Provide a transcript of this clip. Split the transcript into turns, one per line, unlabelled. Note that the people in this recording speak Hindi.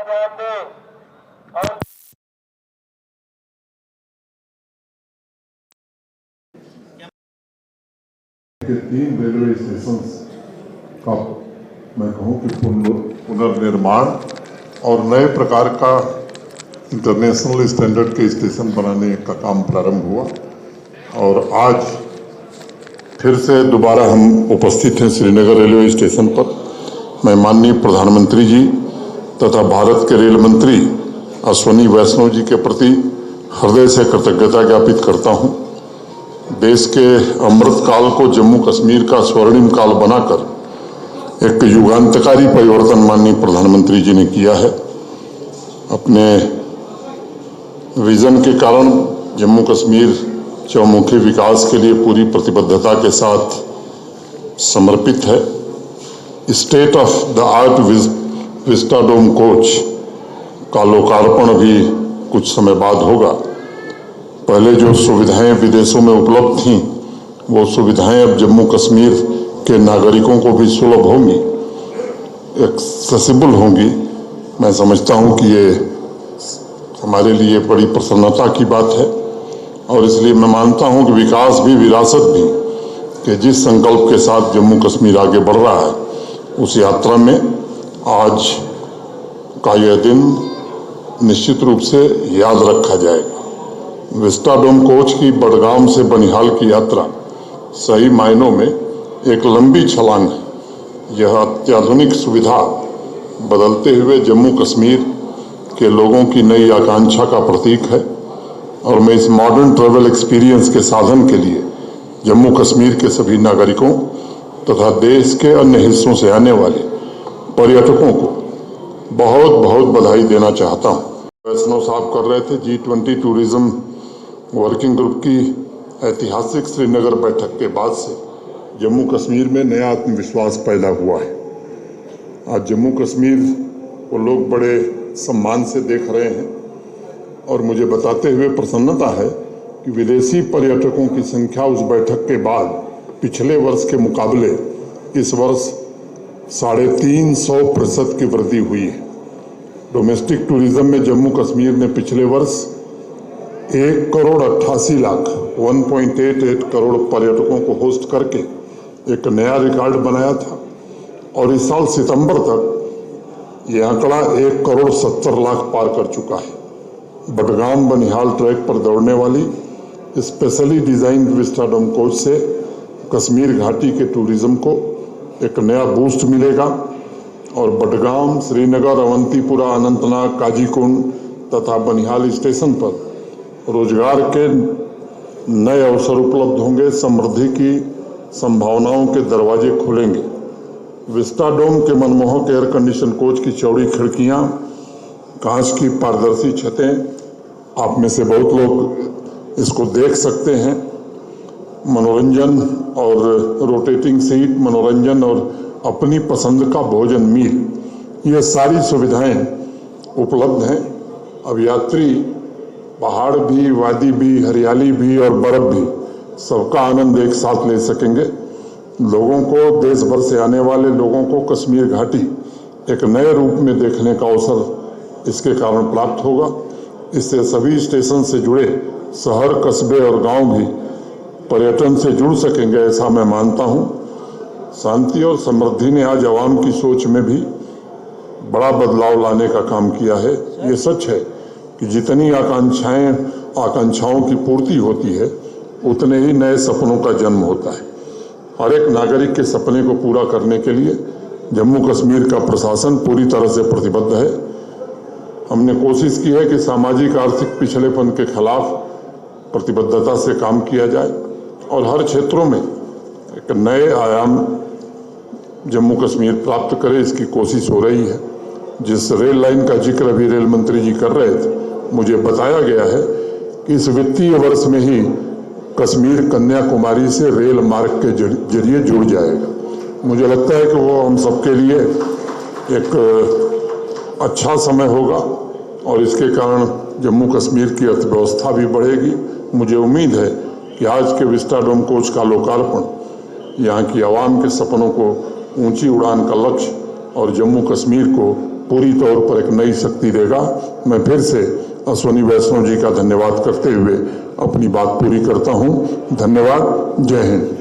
ध्यान दें और
के 3 रेलवे स्टेशन का मैं कहूँ कि पुनर्निर्माण और नए प्रकार का इंटरनेशनल स्टैंडर्ड के स्टेशन बनाने का काम प्रारंभ हुआ और आज फिर से दोबारा हम उपस्थित हैं श्रीनगर रेलवे स्टेशन पर। मैं माननीय प्रधानमंत्री जी तथा भारत के रेल मंत्री अश्विनी वैष्णव जी के प्रति हृदय से कृतज्ञता ज्ञापित करता हूं। देश के अमृत काल को जम्मू कश्मीर का स्वर्णिम काल बनाकर एक युगांतकारी परिवर्तन माननीय प्रधानमंत्री जी ने किया है। अपने विजन के कारण जम्मू कश्मीर चौमुखी विकास के लिए पूरी प्रतिबद्धता के साथ समर्पित है। State of the art vistadome coach का लोकार्पण भी कुछ समय बाद होगा। पहले जो सुविधाएं विदेशों में उपलब्ध थीं वो सुविधाएं अब जम्मू कश्मीर के नागरिकों को भी सुलभ होंगी, एक्सेसिबल होंगी। मैं समझता हूं कि ये हमारे लिए बड़ी प्रसन्नता की बात है और इसलिए मैं मानता हूं कि विकास भी विरासत भी कि जिस संकल्प के साथ जम्मू कश्मीर आगे बढ़ रहा है उस यात्रा में आज का यह दिन निश्चित रूप से याद रखा जाएगा। विस्टाडोम कोच की बडगाम से बनिहाल की यात्रा सही मायनों में एक लंबी छलांग है। यह अत्याधुनिक सुविधा बदलते हुए जम्मू कश्मीर के लोगों की नई आकांक्षा का प्रतीक है और मैं इस मॉडर्न ट्रैवल एक्सपीरियंस के साधन के लिए जम्मू कश्मीर के सभी नागरिकों तथा देश के अन्य हिस्सों से आने वाले पर्यटकों को बहुत बहुत बधाई देना चाहता हूं। वैष्णव साहब कर रहे थे G20 टूरिज्म वर्किंग ग्रुप की ऐतिहासिक श्रीनगर बैठक के बाद से जम्मू कश्मीर में नया आत्मविश्वास पैदा हुआ है। आज जम्मू कश्मीर को लोग बड़े सम्मान से देख रहे हैं और मुझे बताते हुए प्रसन्नता है कि विदेशी पर्यटकों की संख्या उस बैठक के बाद पिछले वर्ष के मुकाबले इस वर्ष 350% की वृद्धि हुई है। डोमेस्टिक टूरिज्म में जम्मू कश्मीर ने पिछले वर्ष 1,88,00,000 1.88 करोड़ पर्यटकों को होस्ट करके एक नया रिकॉर्ड बनाया था और इस साल सितंबर तक ये आंकड़ा 1,70,00,000 पार कर चुका है। बडगाम बनिहाल ट्रैक पर दौड़ने वाली स्पेशली डिजाइन विस्टाडोम कोच से कश्मीर घाटी के टूरिज्म को एक नया बूस्ट मिलेगा और बडगाम, श्रीनगर, अवंतीपुरा, अनंतनाग, काजीकुंड तथा बनिहाल स्टेशन पर रोजगार के नए अवसर उपलब्ध होंगे। समृद्धि की संभावनाओं के दरवाजे खुलेंगे। विस्टाडोम के मनमोहक एयर कंडीशन कोच की चौड़ी खिड़कियां, कांच की पारदर्शी छतें, आप में से बहुत लोग इसको देख सकते हैं। मनोरंजन और रोटेटिंग सीट, मनोरंजन और अपनी पसंद का भोजन मील, ये सारी सुविधाएं उपलब्ध हैं। अब यात्री पहाड़ भी, वादी भी, हरियाली भी और बर्फ भी सबका आनंद एक साथ ले सकेंगे। लोगों को, देश भर से आने वाले लोगों को कश्मीर घाटी एक नए रूप में देखने का अवसर इसके कारण प्राप्त होगा। इससे सभी स्टेशन से जुड़े शहर, कस्बे और गांव भी पर्यटन से जुड़ सकेंगे, ऐसा मैं मानता हूं। शांति और समृद्धि ने आज आवाम की सोच में भी बड़ा बदलाव लाने का काम किया है। ये सच है कि जितनी आकांक्षाओं की पूर्ति होती है उतने ही नए सपनों का जन्म होता है। हर एक नागरिक के सपने को पूरा करने के लिए जम्मू कश्मीर का प्रशासन पूरी तरह से प्रतिबद्ध है। हमने कोशिश की है कि सामाजिक आर्थिक पिछड़ेपन के खिलाफ प्रतिबद्धता से काम किया जाए और हर क्षेत्रों में एक नए आयाम जम्मू कश्मीर प्राप्त करे, इसकी कोशिश हो रही है। जिस रेल लाइन का जिक्र अभी रेल मंत्री जी कर रहे थे, मुझे बताया गया है कि इस वित्तीय वर्ष में ही कश्मीर कन्याकुमारी से रेल मार्ग के जरिए जुड़ जाएगा। मुझे लगता है कि वो हम सबके लिए एक अच्छा समय होगा और इसके कारण जम्मू कश्मीर की अर्थव्यवस्था भी बढ़ेगी। मुझे उम्मीद है कि आज के विस्टाडोम कोच का लोकार्पण यहाँ की आवाम के सपनों को ऊंची उड़ान का लक्ष्य और जम्मू कश्मीर को पूरी तौर पर एक नई शक्ति देगा। मैं फिर से अश्विनी वैष्णव जी का धन्यवाद करते हुए अपनी बात पूरी करता हूं। धन्यवाद। जय हिंद।